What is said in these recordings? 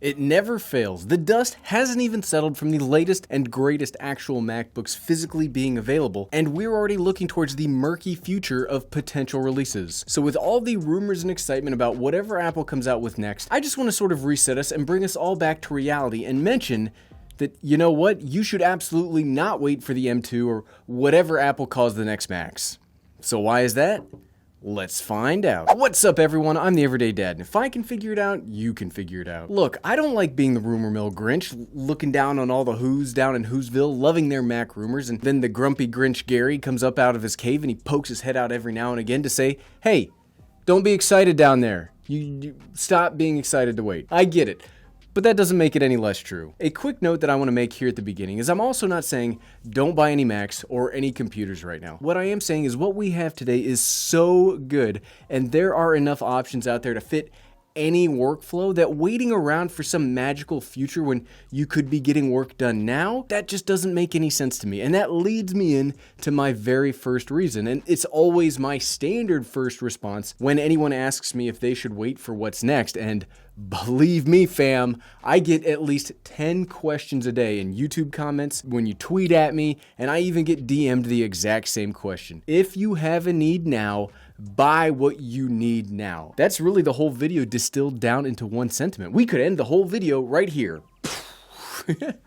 It never fails. The dust hasn't even settled from the latest and greatest actual MacBooks physically being available, and we're already looking towards the murky future of potential releases. So with all the rumors and excitement about whatever Apple comes out with next, I just want to sort of reset us and bring us all back to reality and mention that, you know what, you should absolutely not wait for the M2 or whatever Apple calls the next Macs. So why is that? Let's find out. What's up, everyone? I'm the Everyday Dad, and if I can figure it out, you can figure it out. Look, I don't like being the rumor mill Grinch, looking down on all the Who's down in Whoville, loving their Mac rumors, and then the grumpy Grinch Gary comes up out of his cave and he pokes his head out every now and again to say, hey, don't be excited down there. You stop being excited to wait. I get it. But that doesn't make it any less true. A quick note that I want to make here at the beginning is I'm also not saying don't buy any Macs or any computers right now. What I am saying is what we have today is so good, and there are enough options out there to fit any workflow that waiting around for some magical future when you could be getting work done now, that just doesn't make any sense to me. And that leads me in to my very first reason, and it's always my standard first response when anyone asks me if they should wait for what's next. And believe me, fam, I get at least 10 questions a day in YouTube comments, when you tweet at me, and I even get DM'd the exact same question. If you have a need now, buy what you need now. That's really the whole video distilled down into one sentiment. We could end the whole video right here.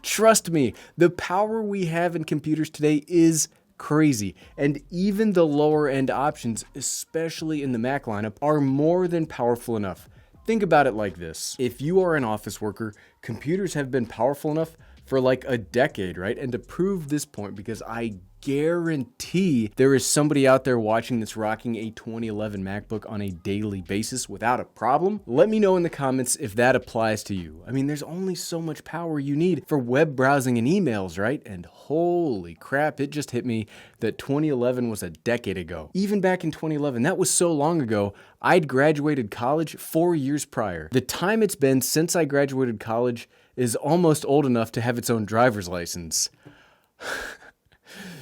Trust me, the power we have in computers today is crazy, and even the lower end options, especially in the Mac lineup, are more than powerful enough. Think about it like this. If you are an office worker, computers have been powerful enough for like a decade, right? And to prove this point, because I guarantee there is somebody out there watching that's rocking a 2011 MacBook on a daily basis without a problem, let me know in the comments if that applies to you. I mean, there's only so much power you need for web browsing and emails, right? And holy crap, it just hit me that 2011 was a decade ago. Even back in 2011, that was so long ago, I'd graduated college 4 years prior. The time it's been since I graduated college is almost old enough to have its own driver's license.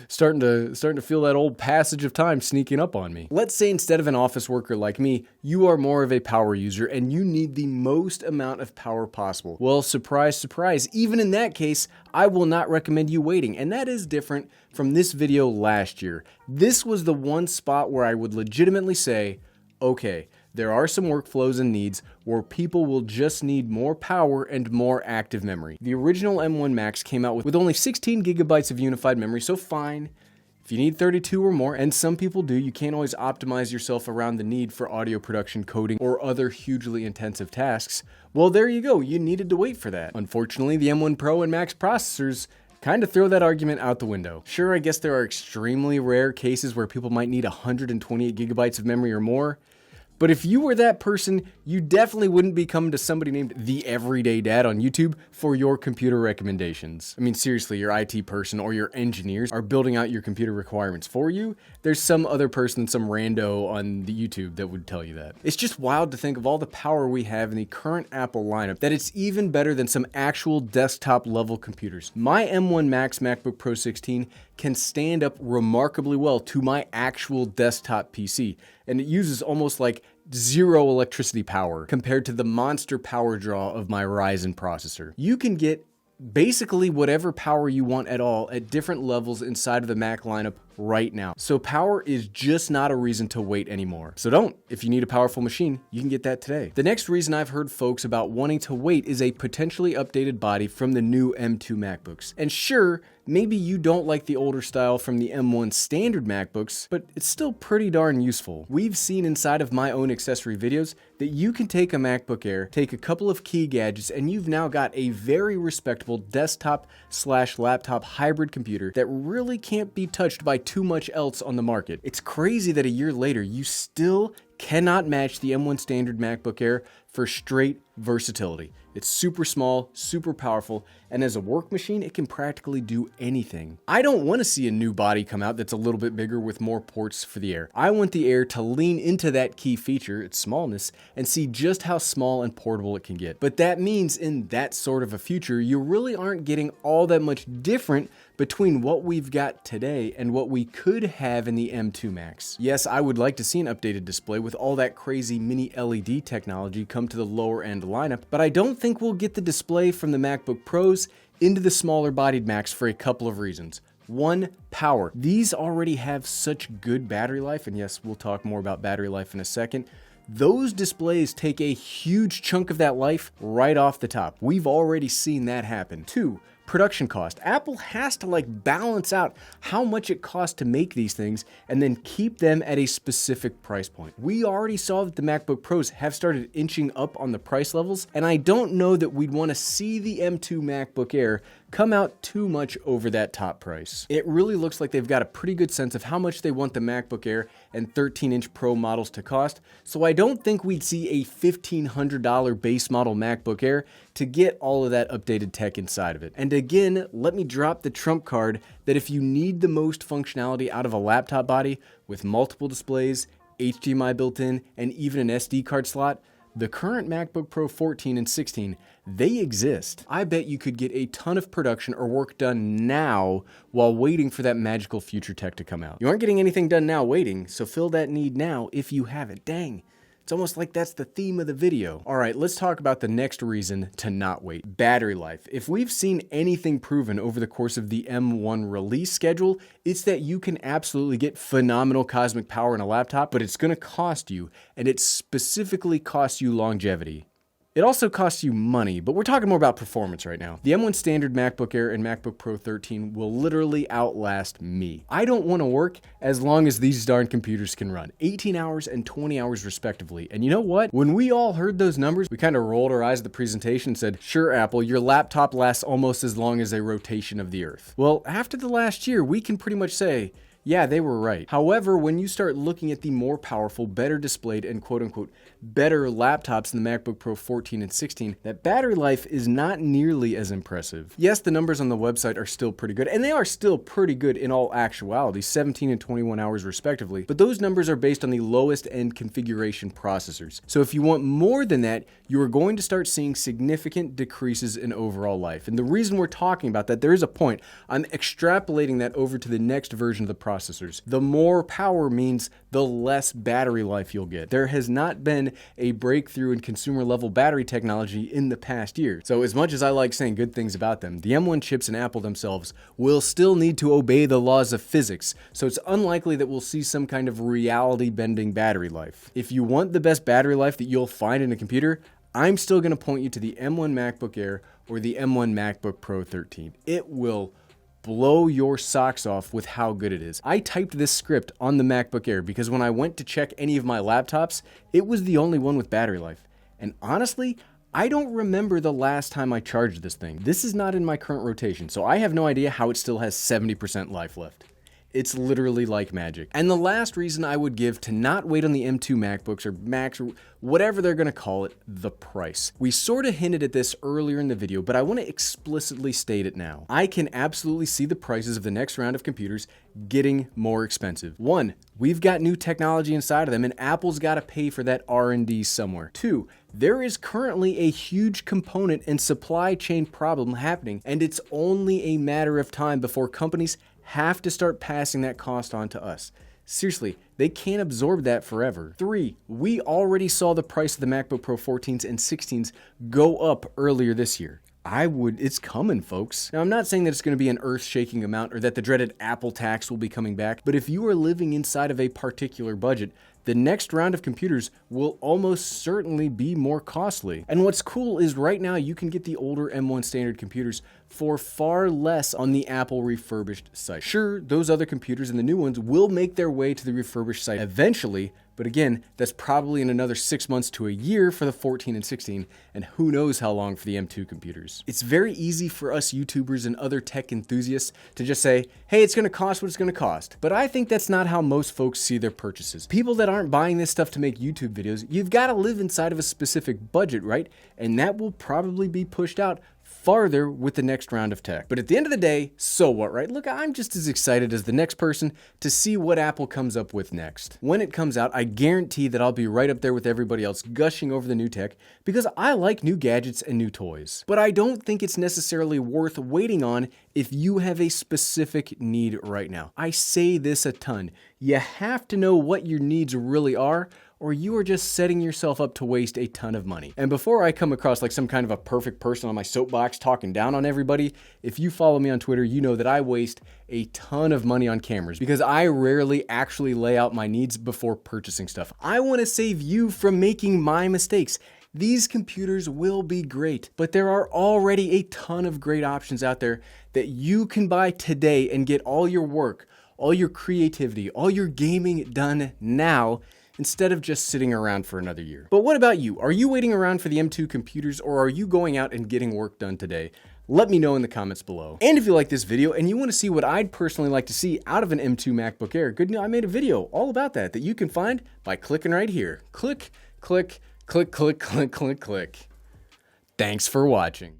Starting to feel that old passage of time sneaking up on me. Let's say instead of an office worker like me, you are more of a power user and you need the most amount of power possible. Well, surprise, surprise, even in that case, I will not recommend you waiting, and that is different from this video last year. This was the one spot where I would legitimately say, okay, there are some workflows and needs where people will just need more power and more active memory. The original M1 Macs came out with only 16 gigabytes of unified memory, so fine. If you need 32 or more, and some people do, you can't always optimize yourself around the need for audio production, coding, or other hugely intensive tasks. Well, there you go, you needed to wait for that. Unfortunately, the M1 Pro and Max processors kind of throw that argument out the window. Sure, I guess there are extremely rare cases where people might need 128 gigabytes of memory or more, but if you were that person, you definitely wouldn't be coming to somebody named The Everyday Dad on YouTube for your computer recommendations. I mean, seriously, your IT person or your engineers are building out your computer requirements for you. There's some other person, some rando on the YouTube that would tell you that. It's just wild to think of all the power we have in the current Apple lineup, that it's even better than some actual desktop level computers. My M1 Max MacBook Pro 16 can stand up remarkably well to my actual desktop PC, and it uses almost like zero electricity power compared to the monster power draw of my Ryzen processor. You can get basically whatever power you want at all at different levels inside of the Mac lineup right now. So power is just not a reason to wait anymore. So don't. If you need a powerful machine, you can get that today. The next reason I've heard folks about wanting to wait is a potentially updated body from the new M2 MacBooks. And sure, maybe you don't like the older style from the M1 standard MacBooks, but it's still pretty darn useful. We've seen inside of my own accessory videos that you can take a MacBook Air, take a couple of key gadgets, and you've now got a very respectable desktop/laptop hybrid computer that really can't be touched by too much else on the market. It's crazy that a year later, you still cannot match the M1 standard MacBook Air for straight versatility. It's super small, super powerful, and as a work machine, it can practically do anything. I don't want to see a new body come out that's a little bit bigger with more ports for the Air. I want the Air to lean into that key feature, its smallness, and see just how small and portable it can get. But that means in that sort of a future, you really aren't getting all that much different between what we've got today and what we could have in the M2 Max. Yes, I would like to see an updated display with all that crazy mini LED technology come to the lower end lineup, but I don't think we'll get the display from the MacBook Pros into the smaller bodied Macs for a couple of reasons. One, power. These already have such good battery life, and yes, we'll talk more about battery life in a second. Those displays take a huge chunk of that life right off the top. We've already seen that happen. Two, production cost. Apple has to balance out how much it costs to make these things and then keep them at a specific price point. We already saw that the MacBook Pros have started inching up on the price levels, and I don't know that we'd want to see the M2 MacBook Air come out too much over that top price. It really looks like they've got a pretty good sense of how much they want the MacBook Air and 13-inch Pro models to cost, so I don't think we'd see a $1,500 base model MacBook Air to get all of that updated tech inside of it. And again, let me drop the trump card that if you need the most functionality out of a laptop body with multiple displays, HDMI built in, and even an SD card slot, the current MacBook Pro 14 and 16, they exist. I bet you could get a ton of production or work done now while waiting for that magical future tech to come out. You aren't getting anything done now waiting, so fill that need now if you have it. Dang. It's almost like that's the theme of the video. All right, let's talk about the next reason to not wait. Battery life. If we've seen anything proven over the course of the M1 release schedule, it's that you can absolutely get phenomenal cosmic power in a laptop, but it's gonna cost you, and it specifically costs you longevity. It also costs you money, but we're talking more about performance right now. The M1 standard MacBook Air and MacBook Pro 13 will literally outlast me. I don't want to work as long as these darn computers can run. 18 hours and 20 hours respectively. And you know what? When we all heard those numbers, we kind of rolled our eyes at the presentation and said, sure, Apple, your laptop lasts almost as long as a rotation of the Earth. Well, after the last year, we can pretty much say, yeah, they were right. However, when you start looking at the more powerful, better displayed, and quote-unquote better laptops in the MacBook Pro 14 and 16, that battery life is not nearly as impressive. Yes, the numbers on the website are still pretty good, and they are still pretty good in all actuality, 17 and 21 hours respectively, but those numbers are based on the lowest end configuration processors. So if you want more than that, you are going to start seeing significant decreases in overall life. And the reason we're talking about that, there is a point. I'm extrapolating that over to the next version of the processors. The more power means the less battery life you'll get. There has not been a breakthrough in consumer level battery technology in the past year. So as much as I like saying good things about them, the M1 chips and Apple themselves will still need to obey the laws of physics. So it's unlikely that we'll see some kind of reality bending battery life. If you want the best battery life that you'll find in a computer, I'm still going to point you to the M1 MacBook Air or the M1 MacBook Pro 13. It will blow your socks off with how good it is. I typed this script on the MacBook Air because when I went to check any of my laptops, it was the only one with battery life. And honestly, I don't remember the last time I charged this thing. This is not in my current rotation, so I have no idea how it still has 70% life left. It's literally like magic. And the last reason I would give to not wait on the M2 MacBooks or Macs or whatever they're gonna call it, the price. We sort of hinted at this earlier in the video, but I want to explicitly state it now. I can absolutely see the prices of the next round of computers getting more expensive. One, we've got new technology inside of them and Apple's got to pay for that R&D somewhere. Two, there is currently a huge component and supply chain problem happening, and it's only a matter of time before companies have to start passing that cost on to us. Seriously, they can't absorb that forever. Three, we already saw the price of the MacBook Pro 14s and 16s go up earlier this year. It's coming, folks. Now, I'm not saying that it's going to be an earth-shaking amount or that the dreaded Apple tax will be coming back, but if you are living inside of a particular budget, the next round of computers will almost certainly be more costly. And what's cool is right now you can get the older M1 standard computers for far less on the Apple refurbished site. Sure, those other computers and the new ones will make their way to the refurbished site eventually, but again, that's probably in another 6 months to a year for the 14 and 16, and who knows how long for the M2 computers. It's very easy for us YouTubers and other tech enthusiasts to just say, hey, it's gonna cost what it's gonna cost. But I think that's not how most folks see their purchases. People that aren't buying this stuff to make YouTube videos, you've gotta live inside of a specific budget, right? And that will probably be pushed out farther with the next round of tech. But at the end of the day, so what, right? Look, I'm just as excited as the next person to see what Apple comes up with next. When it comes out, I guarantee that I'll be right up there with everybody else gushing over the new tech because I like new gadgets and new toys. But I don't think it's necessarily worth waiting on if you have a specific need right now. I say this a ton. You have to know what your needs really are, or you are just setting yourself up to waste a ton of money. And before I come across like some kind of a perfect person on my soapbox talking down on everybody, if you follow me on Twitter, you know that I waste a ton of money on cameras because I rarely actually lay out my needs before purchasing stuff. I want to save you from making my mistakes. These computers will be great, but there are already a ton of great options out there that you can buy today and get all your work, all your creativity, all your gaming done now, instead of just sitting around for another year. But what about you? Are you waiting around for the M2 computers, or are you going out and getting work done today? Let me know in the comments below. And if you like this video and you want to see what I'd personally like to see out of an M2 MacBook Air, good news, I made a video all about that you can find by clicking right here. Click, click, click, click, click, click, click. Thanks for watching.